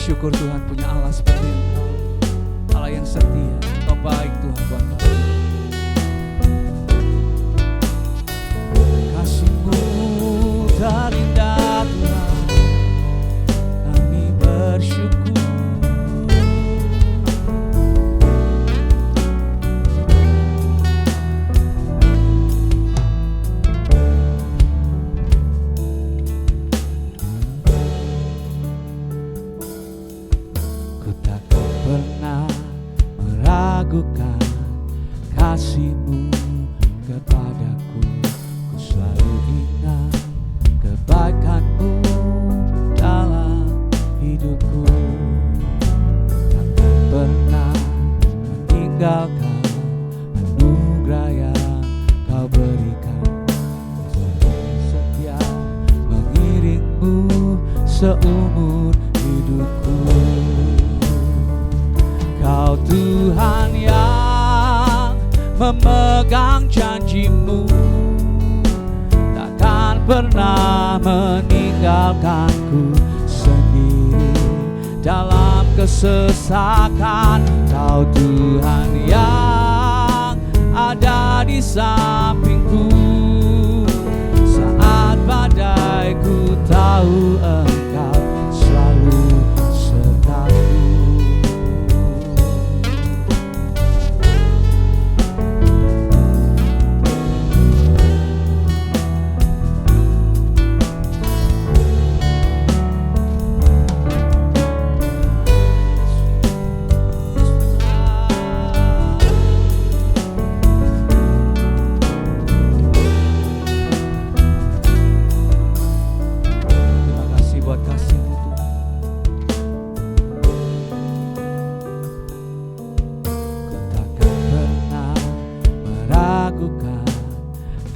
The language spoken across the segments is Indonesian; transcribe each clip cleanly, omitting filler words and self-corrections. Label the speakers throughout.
Speaker 1: bersyukur Tuhan punya Allah seperti Engkau, Allah yang setia. Engkau baik Tuhan buat kami. Kasih-Mu terindah Tuhan, kami bersyukur. Meragukan kasih-Mu kepadaku, ku selalu ingat kebaikan-Mu dalam hidupku. Takkan pernah meninggalkan anugerah yang Kau berikan, selalu setia mengiring-Mu seumur hidupku. Kau Tuhan yang memegang janji-Mu, takkan pernah meninggalkanku sendiri dalam kesesakan. Kau Tuhan yang ada di sampingku saat badai, ku tahu Engkau selalu sertaku.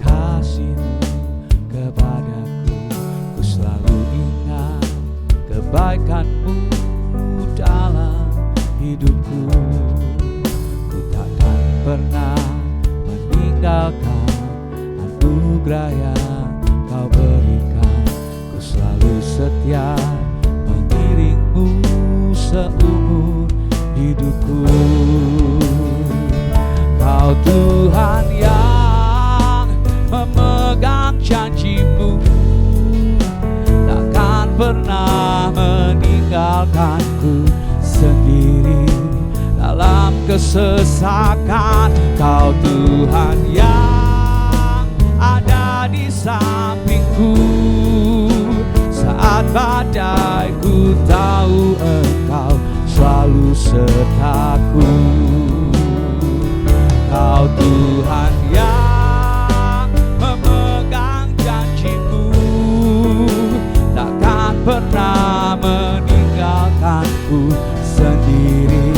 Speaker 1: Kasih-Mu kepadaku, ku selalu ingat kebaikan-Mu dalam hidupku. Ku takkan pernah meninggalkan anugerah yang Kau berikan, ku selalu setia mengiring-Mu seumur hidupku. Kau Tuhan yang memegang janji-Mu, takkan pernah meninggalkanku sendiri dalam kesesakan. Kau Tuhan yang ada di sampingku saat badai, ku tahu Engkau selalu sertaku. Kau Tuhan yang memegang janji-Mu, takkan pernah meninggalkanku sendiri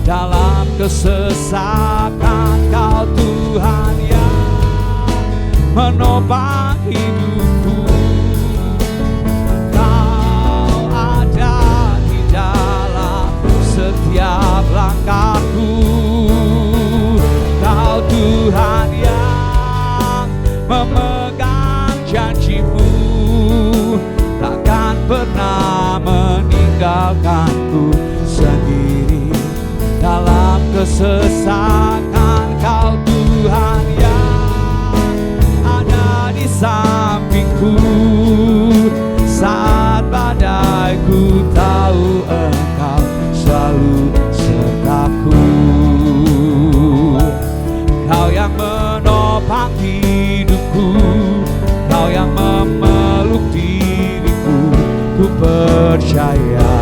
Speaker 1: dalam kesesakan. Kau Tuhan yang menopang hidupku, Kau ada di dalam setiap langkahku. Kau Tuhan yang memegang janji-Mu, takkan pernah meninggalkanku sendiri dalam kesesakan. Kau Tuhan yang ada di sampingku saat badai, ku tahu Engkau selalu sertaku. Kau yang menopang hidupku, Kau yang memeluk diriku, ku percaya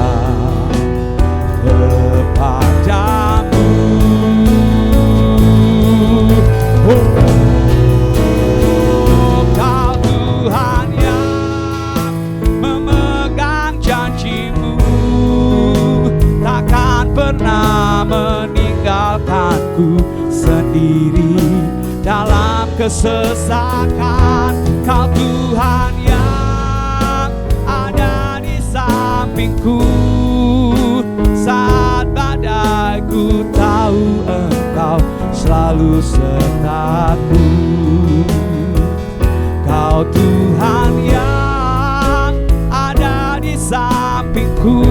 Speaker 1: kepadamu. Oh, Kau Tuhan yang memegang janji-Mu, takkan pernah meninggalkanku sendiri dalam kesesakan. Kau Tuhan yang ada di sampingku saat badai, ku tahu Engkau selalu sertaku. Kau Tuhan yang ada di sampingku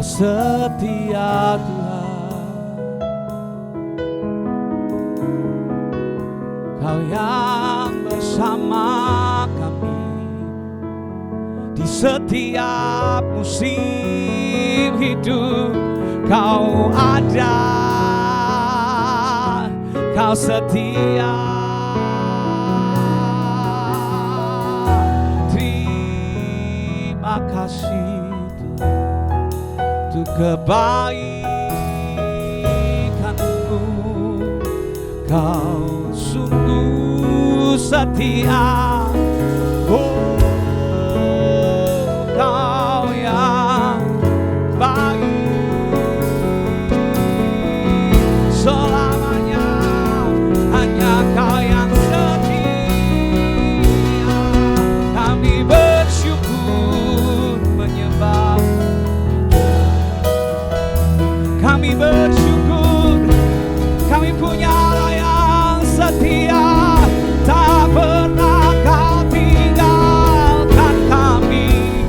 Speaker 1: setia Tuhan, Kau yang bersama kami di setiap musim hidup. Kau ada, Kau setia. Terima kasih untuk kebaikan-Mu. Kau sungguh setia. Oh, Kau yang baik selamanya. Hanya Kau yang setia. Kami bersyukur menyembah, kami bersyukur kami punya Allah yang setia. Tak pernah Kau tinggalkan kami,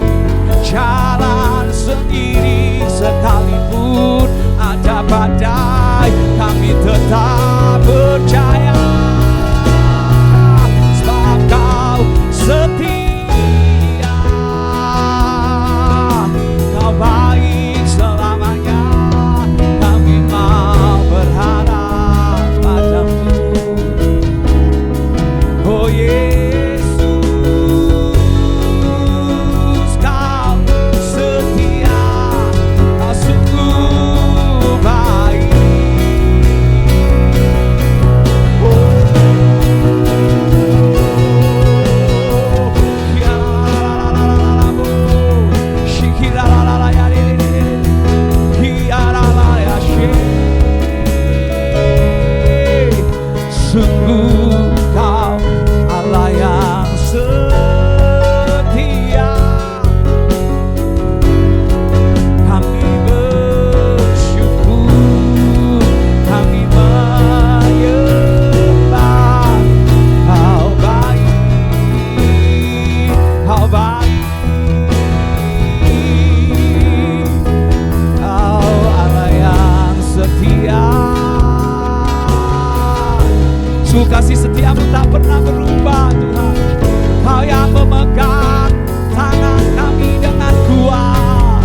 Speaker 1: jalan sendiri sekalipun ada badai, kami tetap percaya, sebab Kau setia. Kau baik selamanya, kami mau berharap padamu. Oh Yesus, Kau setia, Kau sungguh baik. Sungguh Kau Allah yang setia. Kami bersyukur, kami menyembah. Kau baik, Kau baik. Kau Allah yang setia. Sungguh kasih setiamu tak pernah berubah Tuhan. Kau yang memegang tangan kami dengan kuat.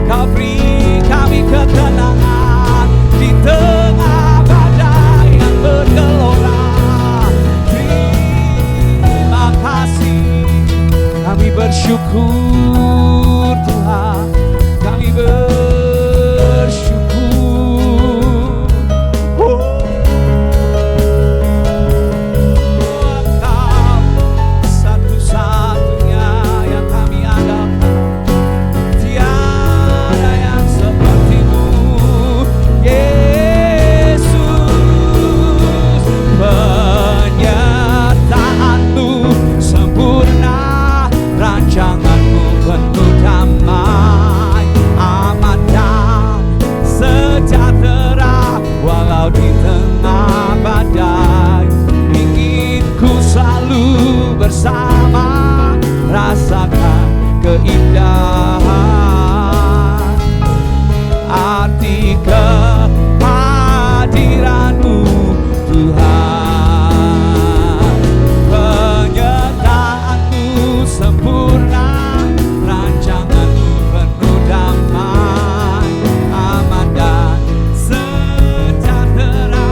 Speaker 1: Kau beri kami ketenangan di tengah badai yang bergelora. Terima kasih, kami bersyukur Tuhan, kami bersyukur. Oh, Engkau satu-satunya yang kami andalkan. Tiada yang seperti-Mu, Yesus. Penyertaan-Mu sempurna, rancangan-Mu penuh damai, aman dan sejahtera walau di tengah badai. Ingin ku selalu bersama, rasakan keindahan arti kehadiran-Mu Tuhan. Penyertaan-Mu sempurna, rancangan-Mu penuh damai, aman dan sejahtera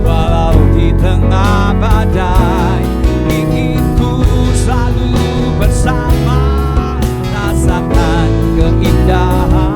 Speaker 1: walau di tengah badai. Ingin ku selalu bersama, rasakan keindahan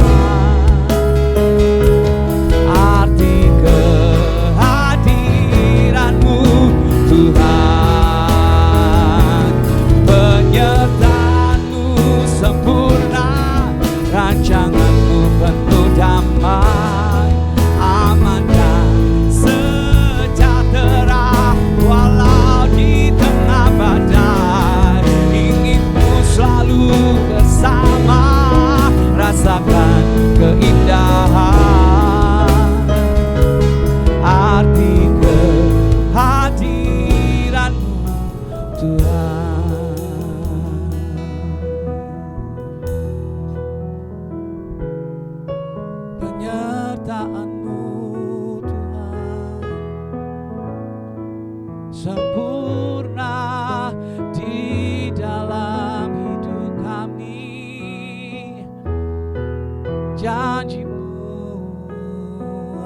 Speaker 1: janjimu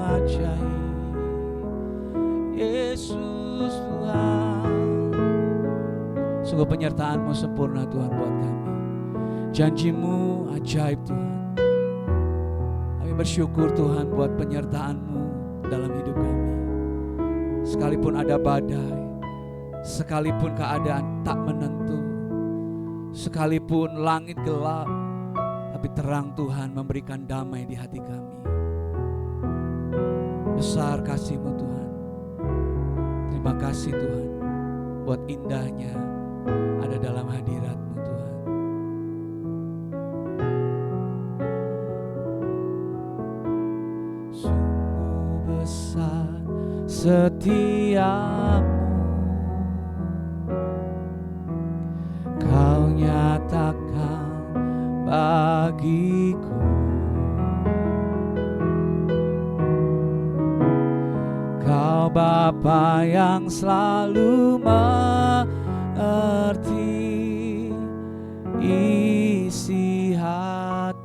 Speaker 1: ajaib, Yesus Tuhan. Sungguh penyertaan-Mu sempurna Tuhan buat kami. Janji-Mu ajaib Tuhan. Kami bersyukur Tuhan buat penyertaan-Mu dalam hidup kami. Sekalipun ada badai, sekalipun keadaan tak menentu, sekalipun langit gelap, tapi terang Tuhan memberikan damai di hati kami. Besar kasih-Mu Tuhan. Terima kasih Tuhan buat indahnya ada dalam hadirat-Mu Tuhan. Sungguh besar setiamu, Kau nyatakan bagiku. Kau Bapa yang selalu mengerti isi hatiku.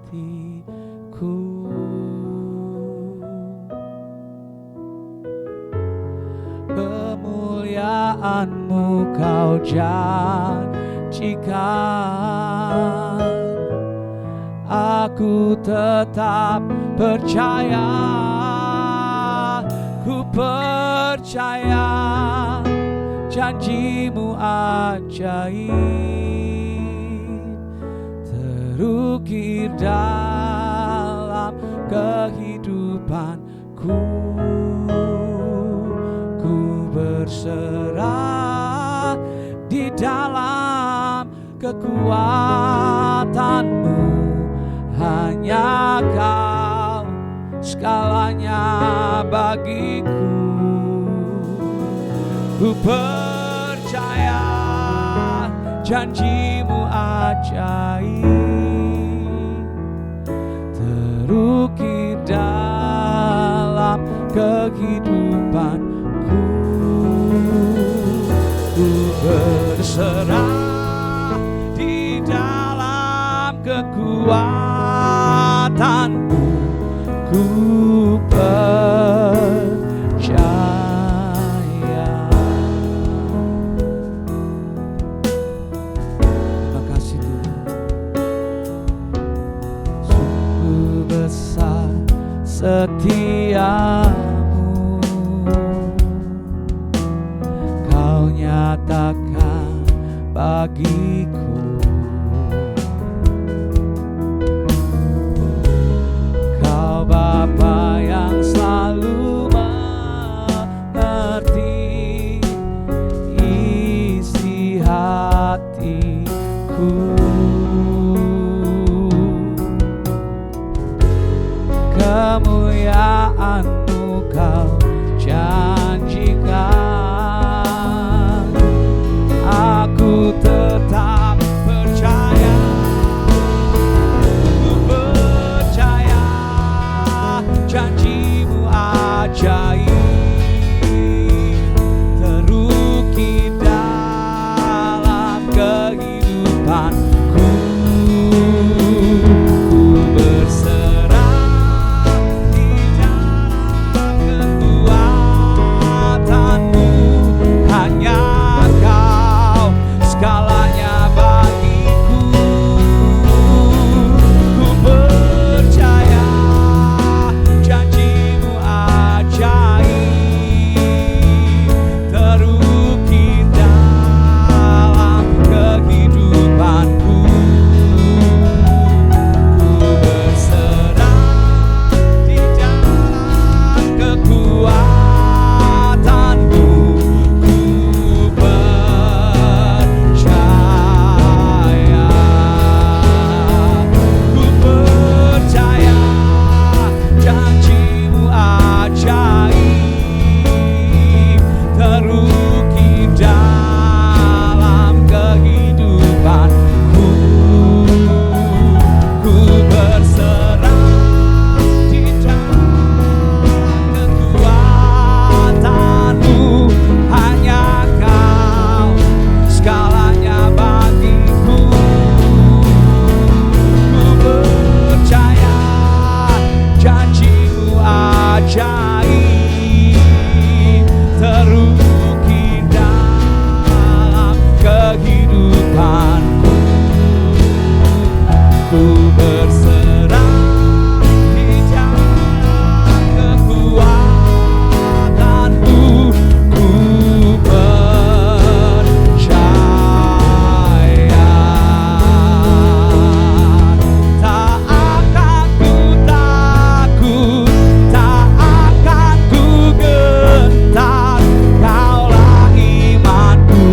Speaker 1: Kemuliaan-Mu Kau janjikan, aku tetap percaya. Ku percaya janji-Mu ajaib, terukir dalam kehidupanku. Ku berserah di dalam kekuatan-Mu, hanya Kau segalanya bagiku. Ku percaya janji-Mu ajaib, terukir dalam kehidupanku. Ku berserah di dalam kekuatan-Mu. Ku percaya. Terima kasih Tuhan. Sungguh besar setiamu, Kau nyatakan bagiku. Bapa yang selalu mengerti isi hatiku. Kemuliaan-Mu Kau janjikan, aku tetap percaya. Janji-Mu ajaib, terukir dalam kehidupanku. Ku berserah di dalam kekuatan-Mu, hanya Kau segalanya bagiku. Ku percaya janji-Mu ajaib, terukir dalam kehidupanku. ku berserah di dalam kekuatanmu, ku percaya. Tak akan ku takut, tak akan ku gentar, Kaulah imanku,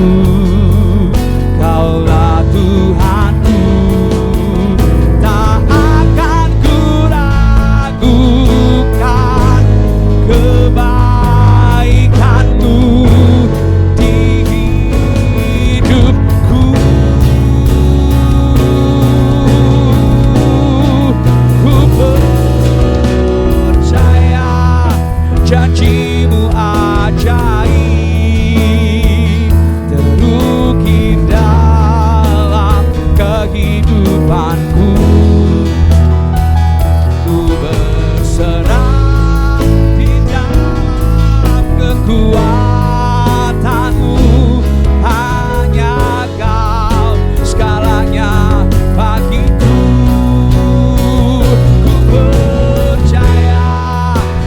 Speaker 1: Kaulah Tuhanku. Tak akan ku ragukan kebaikanmu di hidupku. Ku percaya janjimu ajaib, terukir dalam kehidupanku. Ku berserah di dalam kekuatanmu, hanya Kau segalanya bagiku. Ku percaya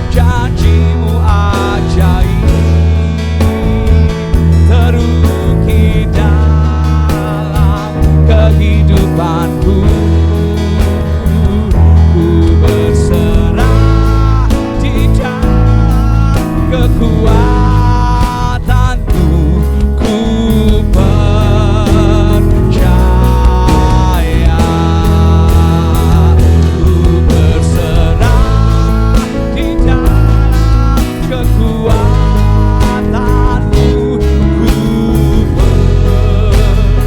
Speaker 1: janjimu ajaib, terukir dalam kehidupanku. Ku berserah di dalam kekuatanmu, ku percaya. Ku berserah di dalam kekuatanmu, ku percaya.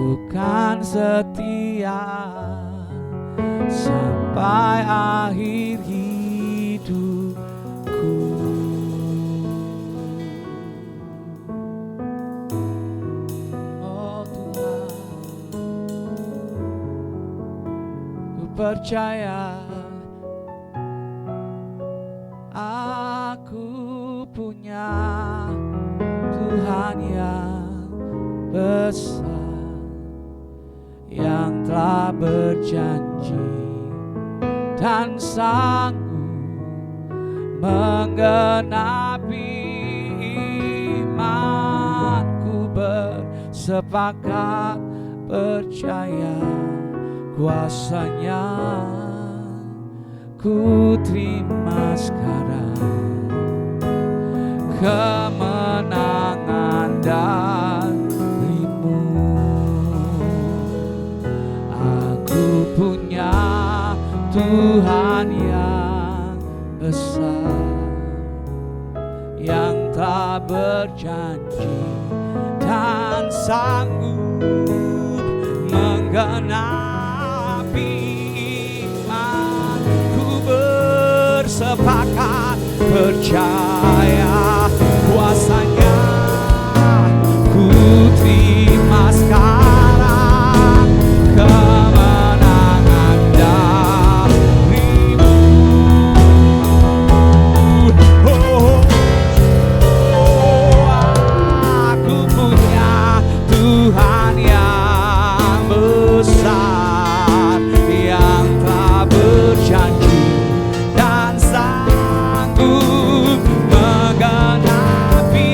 Speaker 1: ku kan setia sampai akhir hidupku. Oh Tuhan, ku percaya aku punya Tuhan yang besar, yang telah berjanji dan sanggup menggenapi imanku. Bersepakat percaya kuasanya, ku terima sekarang kemenangan darimu. Aku punya Tuhan yang besar, yang tak berjanji dan sanggup menggenapi imanku. Bersepakat percaya kuasanya, ku terima sekarang kemenangan darimu. Aku punya Tuhan yang besar, yang tak berjanji dan sanggup menggenapi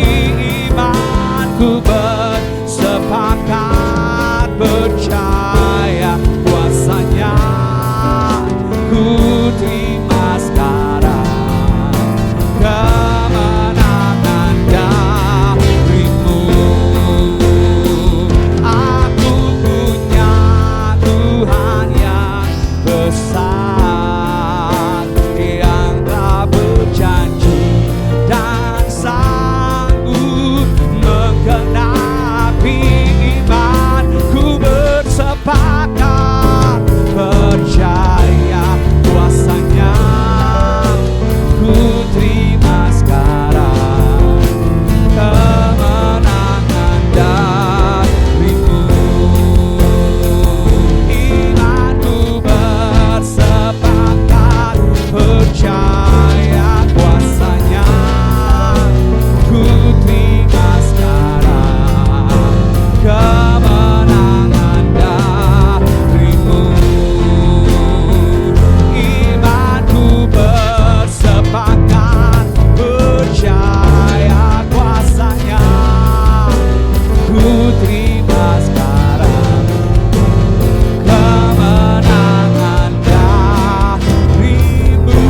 Speaker 1: imanku. Bersepakat percaya kuasanya, ku terima sekarang kemenangan darimu. Aku punya Tuhan yang besar, yang tak berjanji dan sanggup menggenapi imanku. Bersepakat percaya kuasanya, ku terima sekarang kemenangan darimu. Imanku bersepakat percaya kuasanya, ku terima sekarang kemenangan darimu. Imanku bersepakat percaya kuasanya, ku terima sekarang kemenangan darimu.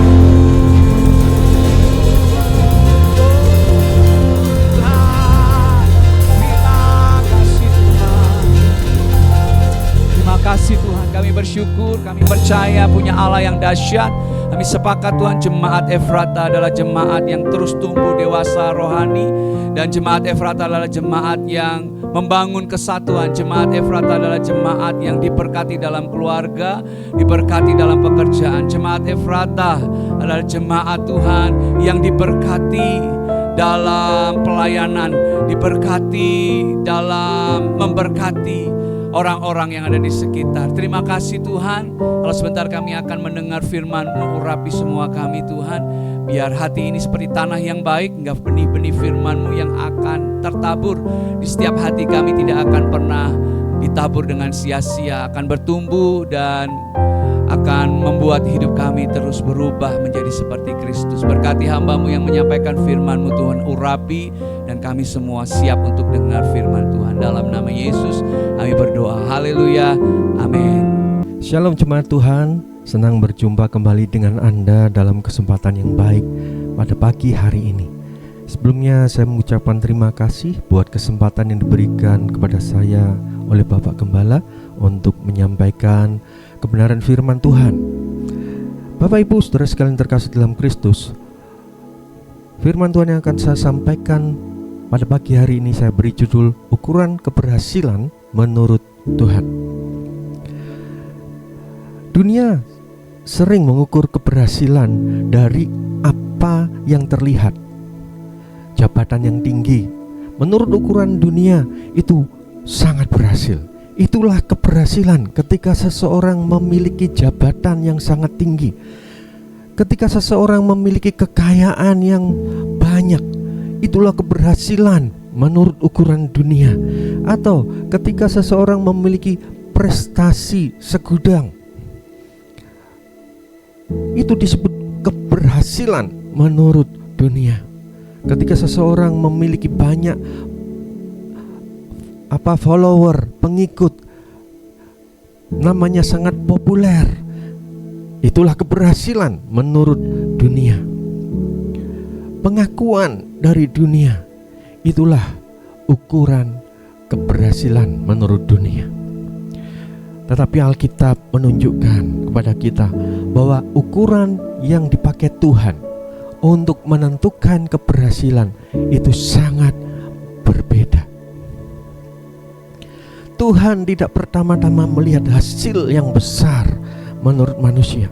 Speaker 1: Terima kasih Tuhan, kami bersyukur, kami percaya punya Allah yang dahsyat. Kami sepakat Tuhan, jemaat Efrata adalah jemaat yang terus tumbuh dewasa rohani, dan jemaat Efrata adalah jemaat yang membangun kesatuan. Jemaat Efrata adalah jemaat yang diberkati dalam keluarga, diberkati dalam pekerjaan. Jemaat Efrata adalah jemaat Tuhan yang diberkati dalam pelayanan, diberkati dalam memberkati orang-orang yang ada di sekitar. Terima kasih Tuhan. Kalau sebentar kami akan mendengar firman-Mu, urapi semua kami Tuhan. Biar hati ini seperti tanah yang baik, hingga benih-benih firman-Mu yang akan tertabur di setiap hati kami tidak akan pernah ditabur dengan sia-sia, akan bertumbuh dan akan membuat hidup kami terus berubah menjadi seperti Kristus. Berkati hamba-Mu yang menyampaikan firman-Mu Tuhan, urapi, dan kami semua siap untuk dengar firman Tuhan. Dalam nama Yesus kami berdoa, haleluya, amin.
Speaker 2: Shalom jemaat Tuhan, senang berjumpa kembali dengan Anda dalam kesempatan yang baik pada pagi hari ini. Sebelumnya saya mengucapkan terima kasih buat kesempatan yang diberikan kepada saya oleh Bapak Gembala untuk menyampaikan kebenaran firman Tuhan. Bapak Ibu saudara sekalian terkasih dalam Kristus, firman Tuhan yang akan saya sampaikan pada pagi hari ini saya beri judul ukuran keberhasilan menurut Tuhan. Dunia sering mengukur keberhasilan dari apa yang terlihat. Jabatan yang tinggi, menurut ukuran dunia, itu sangat berhasil. Itulah keberhasilan ketika seseorang memiliki jabatan yang sangat tinggi. Ketika seseorang memiliki kekayaan yang banyak, itulah keberhasilan menurut ukuran dunia. Atau ketika seseorang memiliki prestasi segudang, itu disebut keberhasilan menurut dunia. Ketika seseorang memiliki banyak follower, pengikut, namanya sangat populer, itulah keberhasilan menurut dunia. Pengakuan dari dunia, itulah ukuran keberhasilan menurut dunia. Tetapi Alkitab menunjukkan kepada kita bahwa ukuran yang dipakai Tuhan untuk menentukan keberhasilan itu sangat berbeda. Tuhan tidak pertama-tama melihat hasil yang besar menurut manusia,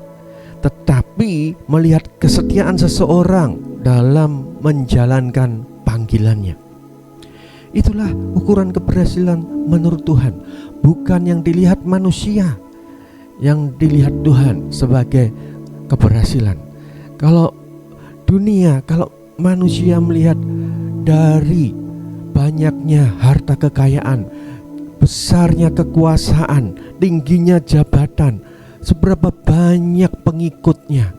Speaker 2: tetapi melihat kesetiaan seseorang dalam menjalankan panggilannya. Itulah ukuran keberhasilan menurut Tuhan, bukan yang dilihat manusia, yang dilihat Tuhan sebagai keberhasilan. Kalau dunia, kalau manusia melihat dari banyaknya harta kekayaan, besarnya kekuasaan, tingginya jabatan, seberapa banyak pengikutnya,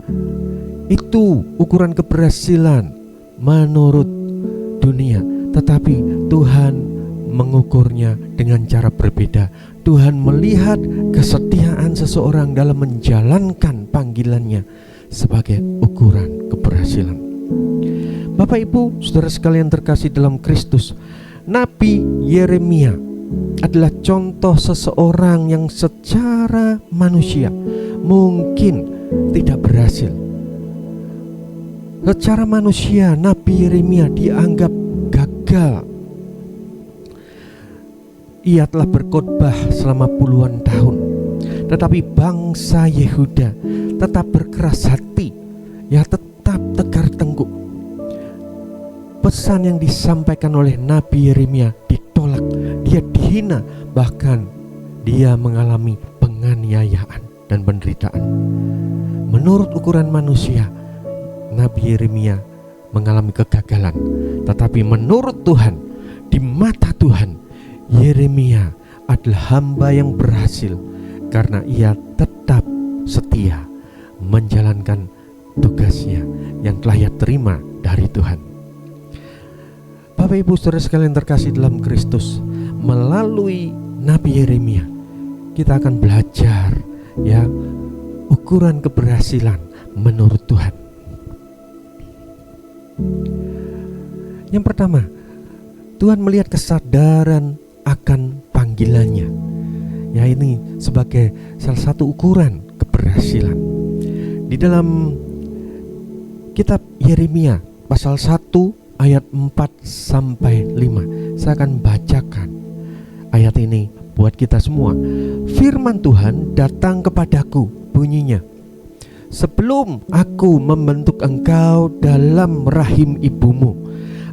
Speaker 2: itu ukuran keberhasilan menurut dunia. Tetapi Tuhan mengukurnya dengan cara berbeda. Tuhan melihat kesetiaan seseorang dalam menjalankan panggilannya sebagai ukuran keberhasilan. Bapak Ibu, saudara sekalian terkasih dalam Kristus, Nabi Yeremia adalah contoh seseorang yang secara manusia mungkin tidak berhasil. Secara manusia, Nabi Yeremia dianggap gagal. Ia telah berkhotbah selama puluhan tahun, tetapi bangsa Yehuda tetap berkeras hati, tetap tegar tengkuk. Pesan yang disampaikan oleh Nabi Yeremia ditolak, dia dihina, bahkan dia mengalami penganiayaan dan penderitaan. Menurut ukuran manusia, Nabi Yeremia mengalami kegagalan, tetapi menurut Tuhan, di mata Tuhan, Yeremia adalah hamba yang berhasil karena ia tetap setia menjalankan tugasnya yang telah ia terima dari Tuhan. Bapak Ibu saudara sekalian terkasih dalam Kristus, melalui Nabi Yeremia kita akan belajar ukuran keberhasilan menurut Tuhan. Yang pertama, Tuhan melihat kesadaran akan panggilannya. Ini sebagai salah satu ukuran keberhasilan. Di dalam kitab Yeremia pasal 1 ayat 4 sampai 5, saya akan bacakan ayat ini buat kita semua. Firman Tuhan datang kepadaku, bunyinya, sebelum aku membentuk engkau dalam rahim ibumu,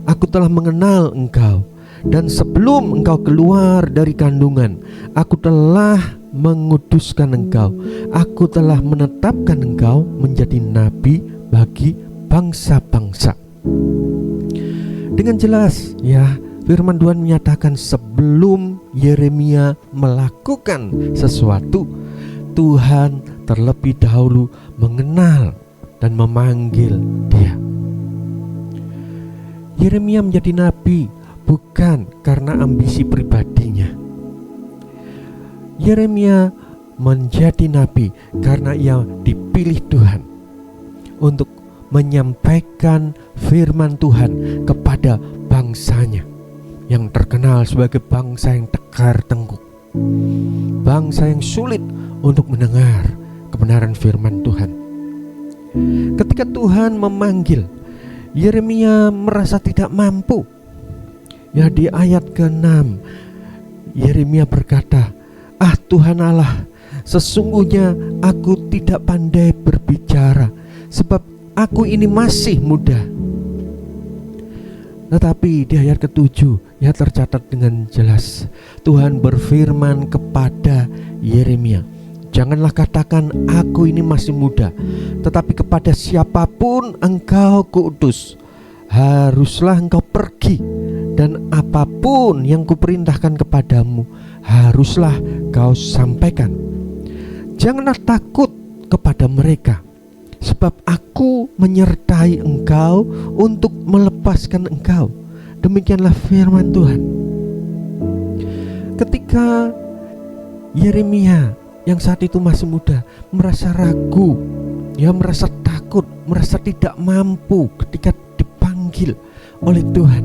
Speaker 2: aku telah mengenal engkau. Dan sebelum engkau keluar dari kandungan, aku telah menguduskan engkau. Aku telah menetapkan engkau menjadi nabi bagi bangsa-bangsa. Dengan jelas firman Tuhan menyatakan sebelum Yeremia melakukan sesuatu, Tuhan terlebih dahulu mengenal dan memanggil dia. Yeremia menjadi nabi bukan karena ambisi pribadinya. Yeremia menjadi nabi karena ia dipilih Tuhan untuk menyampaikan firman Tuhan kepada bangsanya yang terkenal sebagai bangsa yang tegar tengkuk, bangsa yang sulit untuk mendengar kebenaran firman Tuhan. Ketika Tuhan memanggil, Yeremia merasa tidak mampu. Di ayat ke-6 Yeremia berkata, Tuhan Allah, sesungguhnya aku tidak pandai berbicara, sebab aku ini masih muda. Tetapi di ayat ke-7 ya tercatat dengan jelas, Tuhan berfirman kepada Yeremia, janganlah katakan aku ini masih muda, tetapi kepada siapapun engkau kuutus, haruslah engkau pergi, dan apapun yang kuperintahkan kepadamu haruslah kau sampaikan. Janganlah takut kepada mereka, sebab aku menyertai engkau untuk melepaskan engkau. Demikianlah firman Tuhan. Ketika Yeremia yang saat itu masih muda merasa ragu, ya merasa takut, merasa tidak mampu ketika dipanggil oleh Tuhan,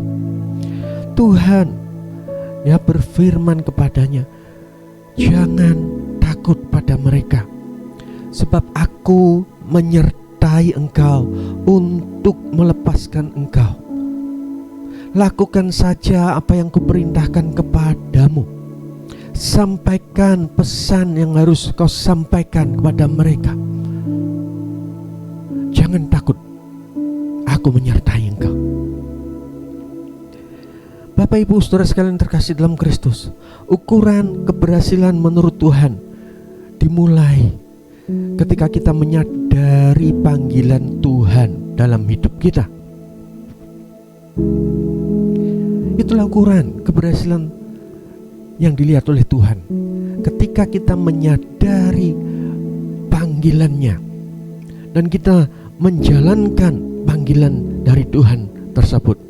Speaker 2: Tuhan ya berfirman kepadanya, jangan takut pada mereka, sebab aku menyertai engkau untuk melepaskan engkau. Lakukan saja apa yang kuperintahkan kepadamu. Sampaikan pesan yang harus kau sampaikan kepada mereka. Jangan takut, aku menyertai engkau. Bapak Ibu Saudara sekalian terkasih dalam Kristus, ukuran keberhasilan menurut Tuhan dimulai ketika kita menyadari panggilan Tuhan dalam hidup kita. Itulah ukuran keberhasilan yang dilihat oleh Tuhan ketika kita menyadari panggilannya dan kita menjalankan panggilan dari Tuhan tersebut.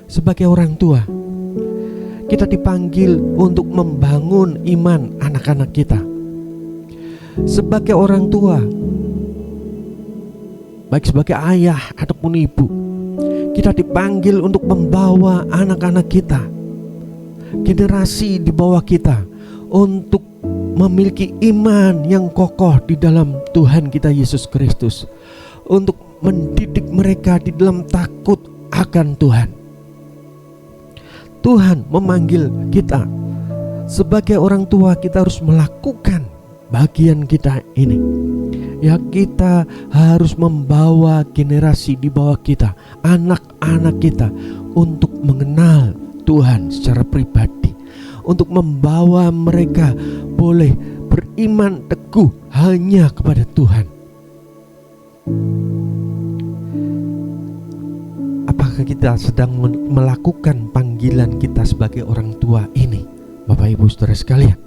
Speaker 2: Sebagai orang tua, kita dipanggil untuk membangun iman anak-anak kita. Sebagai orang tua, baik sebagai ayah ataupun ibu, kita dipanggil untuk membawa anak-anak kita, generasi di bawah kita, untuk memiliki iman yang kokoh di dalam Tuhan kita Yesus Kristus, untuk mendidik mereka di dalam takut akan Tuhan. Tuhan memanggil kita sebagai orang tua, kita harus melakukan bagian kita ini. Ya, kita harus membawa generasi di bawah kita, anak-anak kita, untuk mengenal Tuhan secara pribadi, untuk membawa mereka boleh beriman teguh hanya kepada Tuhan. Apakah kita sedang melakukan panggilan kita sebagai orang tua ini, Bapak Ibu Saudara sekalian?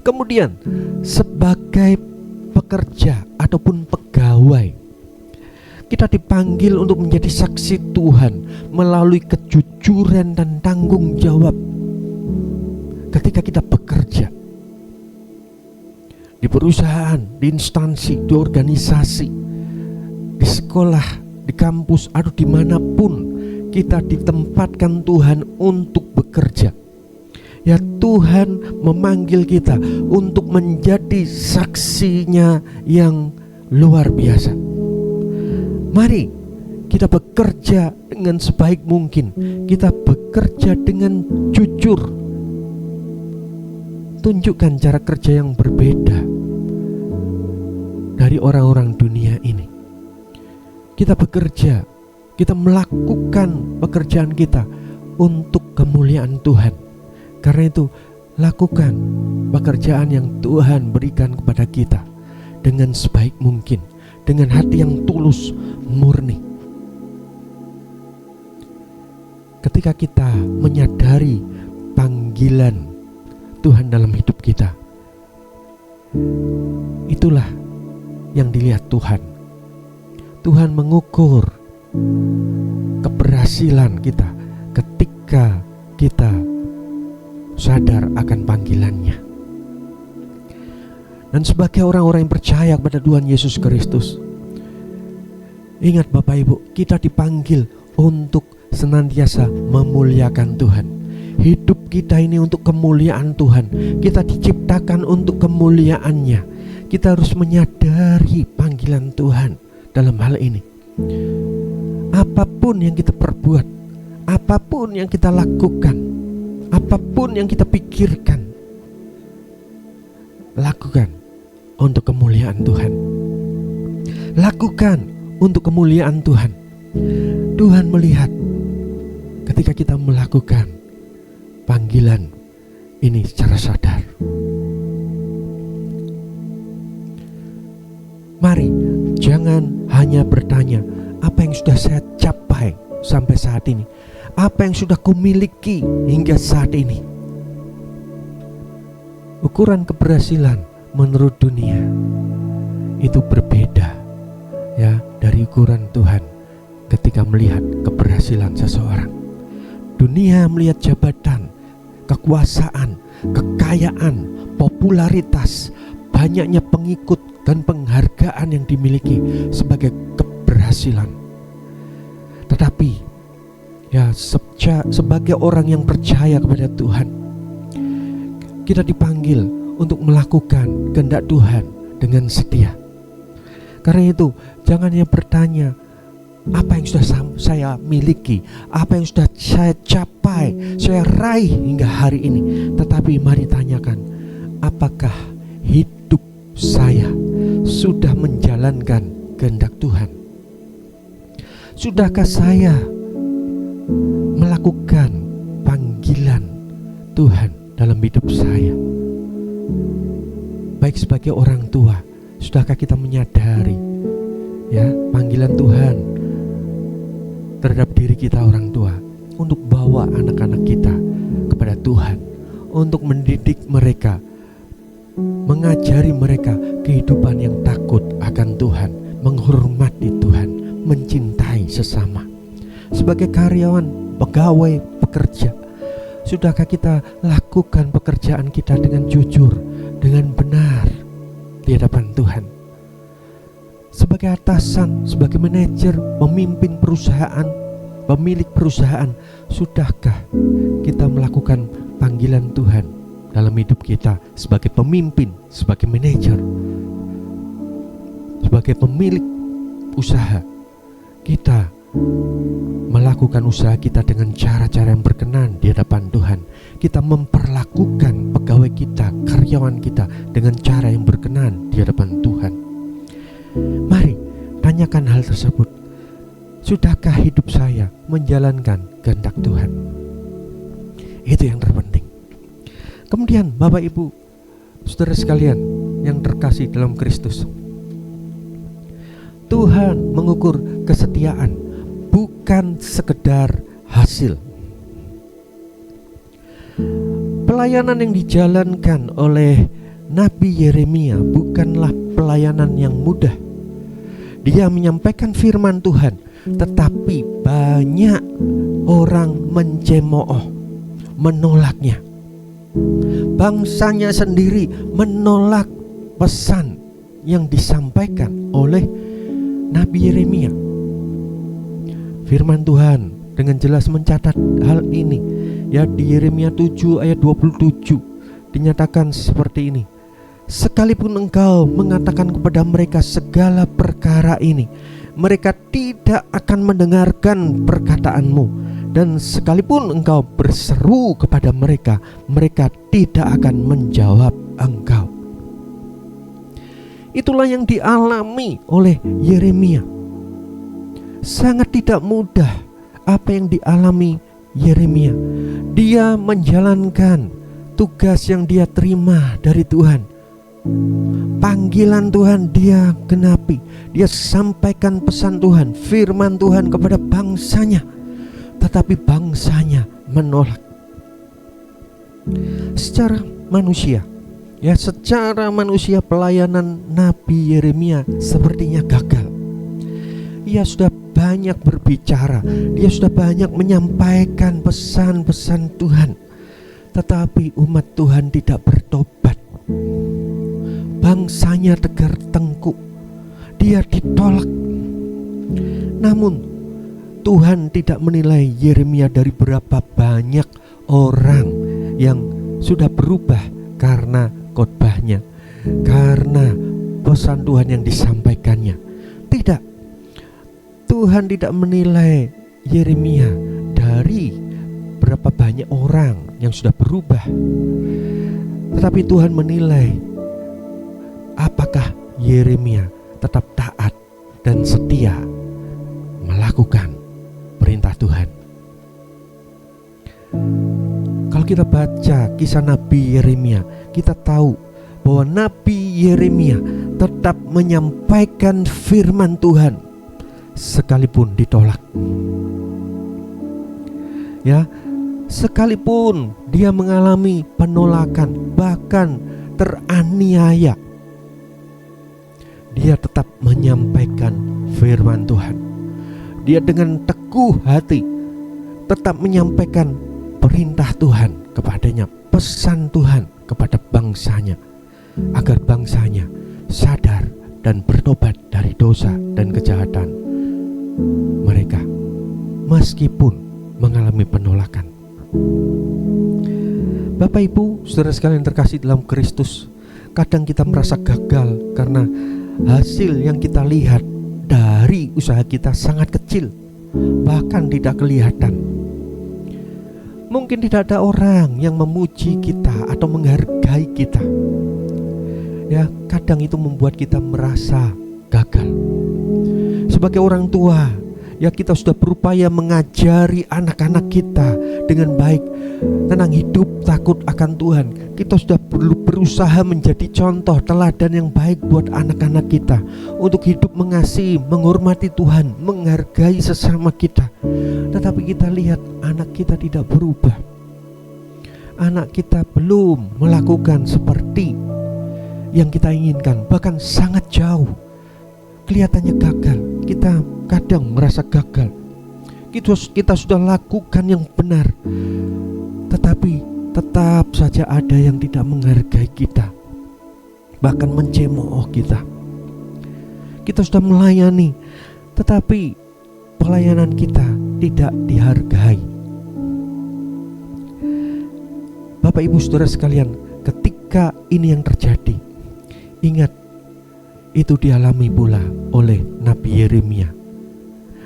Speaker 2: Kemudian sebagai pekerja ataupun pegawai, kita dipanggil untuk menjadi saksi Tuhan melalui kejujuran dan tanggung jawab ketika kita bekerja di perusahaan, di instansi, di organisasi, di sekolah, di kampus, atau dimanapun kita ditempatkan Tuhan untuk bekerja. Ya, Tuhan memanggil kita untuk menjadi saksinya yang luar biasa. Mari kita bekerja dengan sebaik mungkin. Kita bekerja dengan jujur. Tunjukkan cara kerja yang berbeda dari orang-orang dunia ini. Kita bekerja, kita melakukan pekerjaan kita untuk kemuliaan Tuhan. Karena itu, lakukan pekerjaan yang Tuhan berikan kepada kita dengan sebaik mungkin, dengan hati yang tulus, murni. Ketika kita menyadari panggilan Tuhan dalam hidup kita, itulah yang dilihat Tuhan. Tuhan mengukur keberhasilan kita ketika kita sadar akan panggilannya. Dan sebagai orang-orang yang percaya kepada Tuhan Yesus Kristus, ingat Bapak Ibu, kita dipanggil untuk senantiasa memuliakan Tuhan. Hidup kita ini untuk kemuliaan Tuhan. Kita diciptakan untuk kemuliaannya. Kita harus menyadari panggilan Tuhan dalam hal ini. Apapun yang kita perbuat, apapun yang kita lakukan, apapun yang kita pikirkan, lakukan untuk kemuliaan Tuhan. Lakukan untuk kemuliaan Tuhan. Tuhan melihat ketika kita melakukan panggilan ini secara sadar. Mari jangan hanya bertanya, apa yang sudah saya capai sampai saat ini, apa yang sudah kumiliki hingga saat ini. Ukuran keberhasilan menurut dunia itu berbeda ya dari ukuran Tuhan ketika melihat keberhasilan seseorang. Dunia melihat jabatan, kekuasaan, kekayaan, popularitas, banyaknya pengikut dan penghargaan yang dimiliki sebagai keberhasilan. Tetapi ya sebagai orang yang percaya kepada Tuhan, kita dipanggil untuk melakukan kehendak Tuhan dengan setia. Karena itu jangan hanya bertanya, apa yang sudah saya miliki, apa yang sudah saya capai, saya raih hingga hari ini. Tetapi mari tanyakan, apakah hidup saya sudah menjalankan kehendak Tuhan? Sudahkah saya melakukan panggilan Tuhan dalam hidup saya? Baik sebagai orang tua, sudahkah kita menyadari ya panggilan Tuhan terhadap diri kita orang tua untuk bawa anak-anak kita kepada Tuhan, untuk mendidik mereka, mengajari mereka kehidupan yang takut akan Tuhan, menghormati Tuhan, mencintai sesama. Sebagai karyawan, pegawai, pekerja, sudahkah kita lakukan pekerjaan kita dengan jujur, dengan benar di hadapan Tuhan? Sebagai atasan, sebagai manajer, pemimpin perusahaan, pemilik perusahaan, sudahkah kita melakukan panggilan Tuhan dalam hidup kita sebagai pemimpin, sebagai manajer, sebagai pemilik usaha? Kita melakukan usaha kita dengan cara-cara yang berkenan di hadapan Tuhan. Kita memperlakukan pegawai kita, karyawan kita dengan cara yang berkenan di hadapan Tuhan. Mari tanyakan hal tersebut. Sudahkah hidup saya menjalankan kehendak Tuhan? Itu yang terpenting. Kemudian Bapak Ibu, saudara sekalian yang terkasih dalam Kristus, Tuhan mengukur kesetiaan, bukan sekedar hasil. Pelayanan yang dijalankan oleh Nabi Yeremia bukanlah pelayanan yang mudah. Dia menyampaikan firman Tuhan, tetapi banyak orang mencemooh, menolaknya. Bangsanya sendiri menolak pesan yang disampaikan oleh Nabi Yeremia. Firman Tuhan dengan jelas mencatat hal ini. Ya, di Yeremia 7 ayat 27 dinyatakan seperti ini. Sekalipun engkau mengatakan kepada mereka segala perkara ini, mereka tidak akan mendengarkan perkataanmu. Dan sekalipun engkau berseru kepada mereka, mereka tidak akan menjawab engkau. Itulah yang dialami oleh Yeremia. Sangat tidak mudah apa yang dialami Yeremia. Dia menjalankan tugas yang dia terima dari Tuhan. Panggilan Tuhan dia genapi. Dia sampaikan pesan Tuhan, firman Tuhan kepada bangsanya. Tetapi bangsanya menolak. Secara manusia, ya secara manusia pelayanan Nabi Yeremia sepertinya gagal. Ia sudah banyak berbicara, dia sudah banyak menyampaikan pesan-pesan Tuhan, tetapi umat Tuhan tidak bertobat. Bangsanya tegar tengkuk, dia ditolak. Namun Tuhan tidak menilai Yeremia dari berapa banyak orang yang sudah berubah karena khotbahnya, karena pesan Tuhan yang disampaikannya. Tidak, Tuhan tidak menilai Yeremia dari berapa banyak orang yang sudah berubah, tetapi Tuhan menilai apakah Yeremia tetap taat dan setia melakukan perintah Tuhan? Kalau kita baca kisah Nabi Yeremia, kita tahu bahwa Nabi Yeremia tetap menyampaikan firman Tuhan sekalipun ditolak. Ya, sekalipun dia mengalami penolakan, bahkan teraniaya, dia tetap menyampaikan firman Tuhan. Dia dengan teguh hati tetap menyampaikan perintah Tuhan kepadanya, pesan Tuhan kepada bangsanya, agar bangsanya sadar dan bertobat dari dosa dan kejahatan mereka, meskipun mengalami penolakan. Bapak Ibu, saudara sekalian terkasih dalam Kristus, kadang kita merasa gagal karena hasil yang kita lihat dari usaha kita sangat kecil, bahkan tidak kelihatan. Mungkin tidak ada orang yang memuji kita atau menghargai kita. Ya, kadang itu membuat kita merasa gagal. Sebagai orang tua, ya, kita sudah berupaya mengajari anak-anak kita dengan baik tentang hidup takut akan Tuhan. Kita sudah berusaha menjadi contoh teladan yang baik buat anak-anak kita untuk hidup mengasihi, menghormati Tuhan, menghargai sesama kita. Tetapi kita lihat anak kita tidak berubah. Anak kita belum melakukan seperti yang kita inginkan, bahkan sangat jauh. Kelihatannya gagal. Kita kadang merasa gagal. Kita sudah lakukan yang benar, tetapi tetap saja ada yang tidak menghargai kita, bahkan mencemooh kita. Kita sudah melayani, tetapi pelayanan kita tidak dihargai. Bapak Ibu saudara sekalian, ketika ini yang terjadi, ingat, itu dialami pula oleh Nabi Yeremia.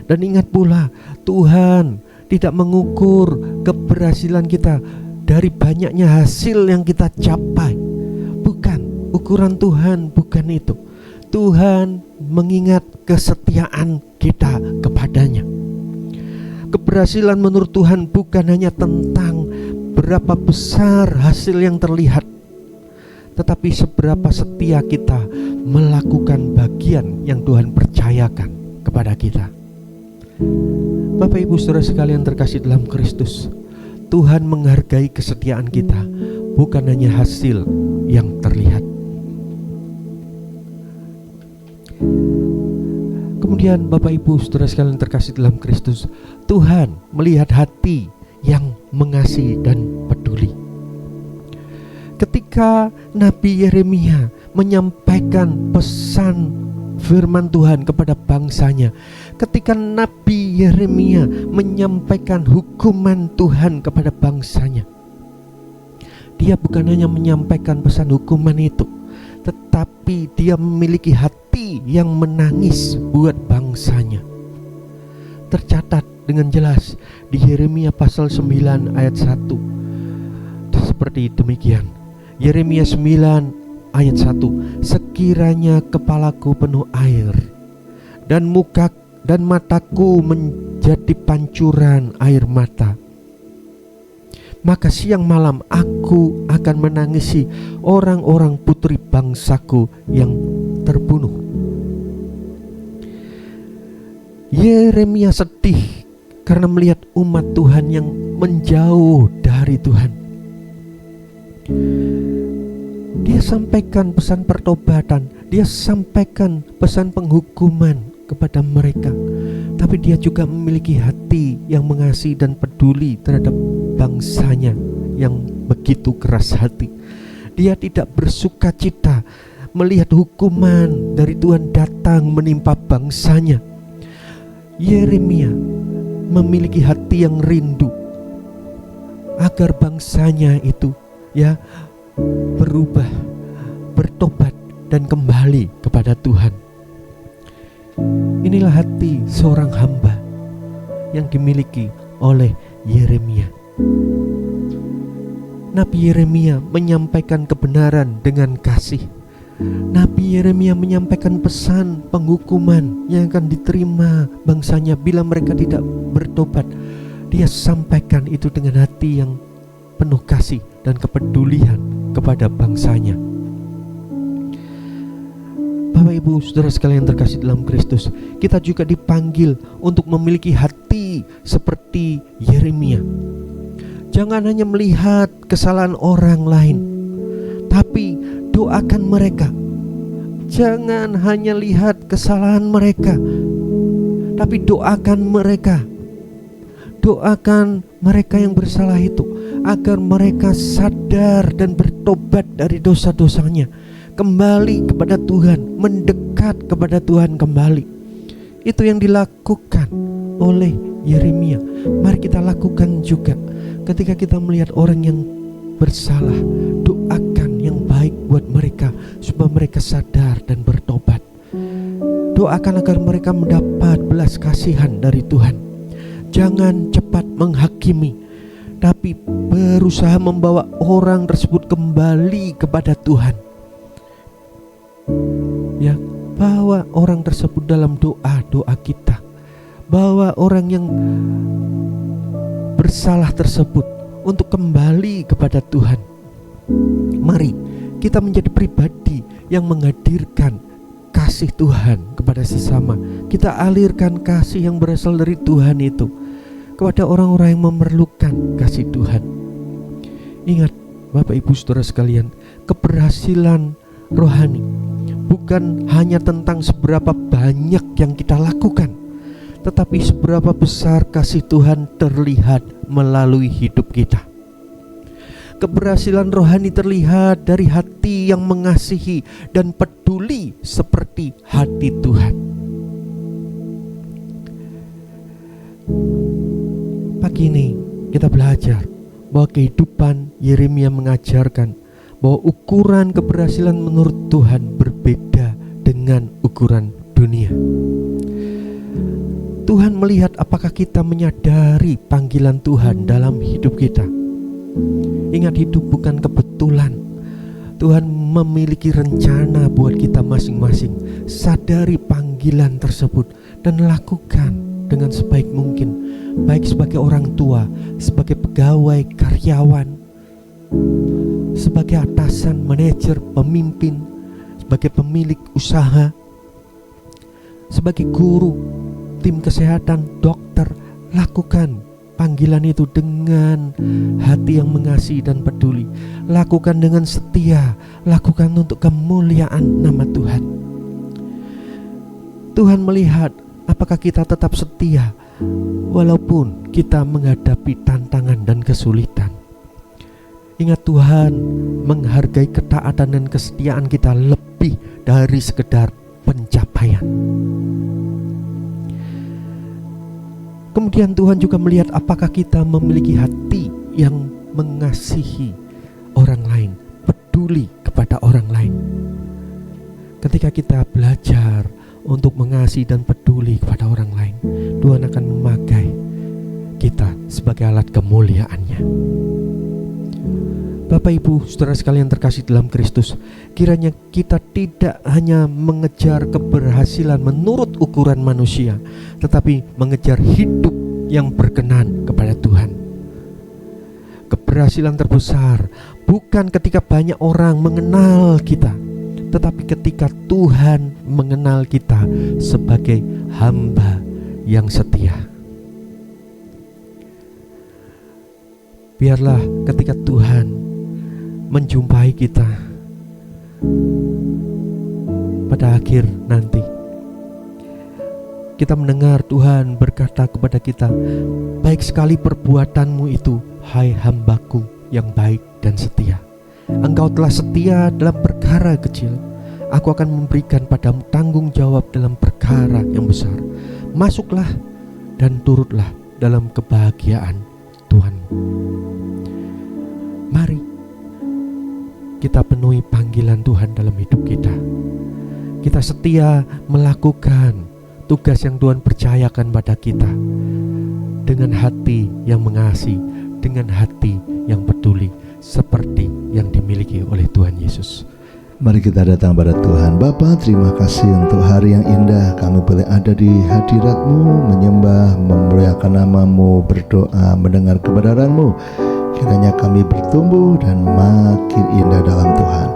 Speaker 2: Dan ingat pula, Tuhan tidak mengukur keberhasilan kita dari banyaknya hasil yang kita capai. Bukan, ukuran Tuhan bukan itu. Tuhan mengingat kesetiaan kita kepadanya. Keberhasilan menurut Tuhan bukan hanya tentang berapa besar hasil yang terlihat, tetapi seberapa setia kita melakukan bagian yang Tuhan percayakan kepada kita. Bapak Ibu saudara sekalian terkasih dalam Kristus, Tuhan menghargai kesetiaan kita, bukan hanya hasil yang terlihat. Kemudian Bapak Ibu saudara sekalian terkasih dalam Kristus, Tuhan melihat hati yang mengasihi dan peduli. Ketika Nabi Yeremia menyampaikan pesan firman Tuhan kepada bangsanya, ketika Nabi Yeremia menyampaikan hukuman Tuhan kepada bangsanya, dia bukan hanya menyampaikan pesan hukuman itu, tetapi dia memiliki hati yang menangis buat bangsanya. Tercatat dengan jelas di Yeremia pasal 9 ayat 1 seperti demikian. Yeremia 9 ayat 1, sekiranya kepalaku penuh air dan mataku menjadi pancuran air mata, maka siang malam aku akan menangisi orang-orang putri bangsaku yang terbunuh. Yeremia sedih karena melihat umat Tuhan yang menjauh dari Tuhan. Dia sampaikan pesan pertobatan, dia sampaikan pesan penghukuman kepada mereka, tapi dia juga memiliki hati yang mengasihi dan peduli terhadap bangsanya yang begitu keras hati. Dia tidak bersuka cita melihat hukuman dari Tuhan datang menimpa bangsanya. Yeremia memiliki hati yang rindu agar bangsanya itu berubah, bertobat dan kembali kepada Tuhan. Inilah hati seorang hamba yang dimiliki oleh Yeremia. Nabi Yeremia menyampaikan kebenaran dengan kasih, Nabi Yeremia menyampaikan pesan penghukuman yang akan diterima bangsanya bila mereka tidak bertobat. Dia sampaikan itu dengan hati yang penuh kasih dan kepedulian kepada bangsanya. Bapak Ibu Saudara sekalian terkasih dalam Kristus, kita juga dipanggil untuk memiliki hati seperti Yeremia. Jangan hanya melihat kesalahan orang lain, tapi doakan mereka. Jangan hanya lihat kesalahan mereka, tapi doakan mereka. Doakan mereka yang bersalah itu agar mereka sadar dan bertobat dari dosa-dosanya, kembali kepada Tuhan, mendekat kepada Tuhan kembali. Itu yang dilakukan oleh Yeremia. Mari kita lakukan juga ketika kita melihat orang yang bersalah. Doakan yang baik buat mereka supaya mereka sadar dan bertobat. Doakan agar mereka mendapat belas kasihan dari Tuhan. Jangan cepat menghakimi, tapi berusaha membawa orang tersebut kembali kepada Tuhan. Ya, bawa orang tersebut dalam doa-doa kita. Bawa orang yang bersalah tersebut untuk kembali kepada Tuhan. Mari kita menjadi pribadi yang menghadirkan kasih Tuhan kepada sesama. Kita alirkan kasih yang berasal dari Tuhan itu kepada orang-orang yang memerlukan kasih Tuhan. Ingat Bapak Ibu Saudara sekalian, keberhasilan rohani bukan hanya tentang seberapa banyak yang kita lakukan, tetapi seberapa besar kasih Tuhan terlihat melalui hidup kita. Keberhasilan rohani terlihat dari hati yang mengasihi dan peduli seperti hati Tuhan. Pagi ini kita belajar bahwa kehidupan Yeremia mengajarkan bahwa ukuran keberhasilan menurut Tuhan berbeda dengan ukuran dunia. Tuhan melihat apakah kita menyadari panggilan Tuhan dalam hidup kita. Ingat, hidup bukan kebetulan. Tuhan memiliki rencana buat kita masing-masing. Sadari panggilan tersebut dan lakukan dengan sebaik mungkin. Baik sebagai orang tua, sebagai pegawai, karyawan, sebagai atasan, manajer, pemimpin, sebagai pemilik usaha, sebagai guru, tim kesehatan, dokter. Lakukan panggilan itu dengan hati yang mengasihi dan peduli. Lakukan dengan setia. Lakukan untuk kemuliaan nama Tuhan. Tuhan melihat apakah kita tetap setia walaupun kita menghadapi tantangan dan kesulitan. Ingat, Tuhan menghargai ketaatan dan kesetiaan kita lebih dari sekedar pencapaian. Kemudian Tuhan juga melihat apakah kita memiliki hati yang mengasihi orang lain, peduli kepada orang lain. Ketika kita belajar untuk mengasihi dan peduli kepada orang lain, Tuhan akan memakai kita sebagai alat kemuliaan-Nya. Bapak Ibu Saudara sekalian terkasih dalam Kristus, kiranya kita tidak hanya mengejar keberhasilan menurut ukuran manusia, tetapi mengejar hidup yang berkenan kepada Tuhan. Keberhasilan terbesar bukan ketika banyak orang mengenal kita, tetapi ketika Tuhan mengenal kita sebagai hamba yang setia. Biarlah ketika Tuhan menjumpai kita pada akhir nanti, kita mendengar Tuhan berkata kepada kita, "Baik sekali perbuatanmu itu, hai hambaku yang baik dan setia. Engkau telah setia dalam perkara kecil, aku akan memberikan padamu tanggung jawab dalam perkara yang besar. Masuklah dan turutlah dalam kebahagiaan Tuhanmu." Mari kita penuhi panggilan Tuhan dalam hidup kita. Kita setia melakukan tugas yang Tuhan percayakan pada kita dengan hati yang mengasihi, dengan hati yang peduli, seperti yang dimiliki oleh Tuhan Yesus.
Speaker 3: Mari kita datang pada Tuhan. Bapa, terima kasih untuk hari yang indah. Kami boleh ada di hadirat-Mu, menyembah, memuliakan nama-Mu, berdoa, mendengar kebenaran-Mu. Kiranya kami bertumbuh dan makin indah dalam Tuhan.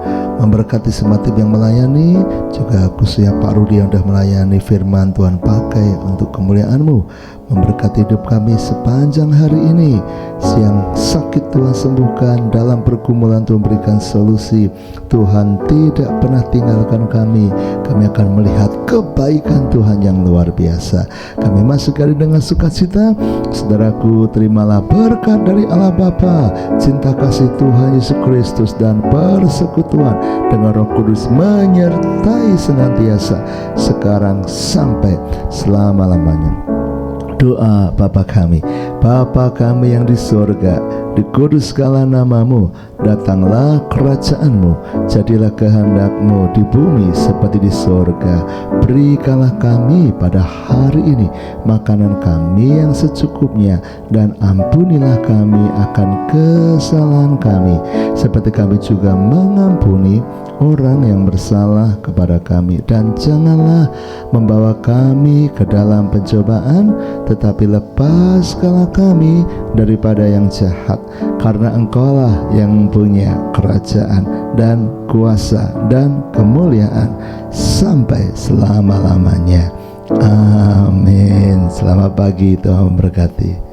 Speaker 3: Memberkati semua tim yang melayani, juga khususnya Pak Rudi yang sudah melayani firman Tuhan pakai untuk kemuliaan-Mu. Memberkati hidup kami sepanjang hari ini. Siang sakit Tuhan sembuhkan, dalam pergumulan Tuhan berikan solusi. Tuhan tidak pernah tinggalkan kami. Kami akan melihat kebaikan Tuhan yang luar biasa. Kami masuk hari dengan sukacita. Saudaraku, terimalah berkat dari Allah Bapa, cinta kasih Tuhan Yesus Kristus, dan persekutuan dengan Roh Kudus menyertai senantiasa sekarang sampai selama-lamanya. Doa Bapa kami yang di sorga, dikuduskanlah nama-Mu, datanglah kerajaan-Mu, jadilah kehendak-Mu di bumi seperti di sorga. Berikanlah kami pada hari ini makanan kami yang secukupnya, dan ampunilah kami akan kesalahan kami, seperti kami juga mengampuni orang yang bersalah kepada kami. Dan janganlah membawa kami ke dalam pencobaan, tetapi lepaskanlah kami daripada yang jahat, karena Engkaulah yang punya kerajaan dan kuasa dan kemuliaan sampai selama-lamanya. Amin. Selamat pagi, Tuhan memberkati.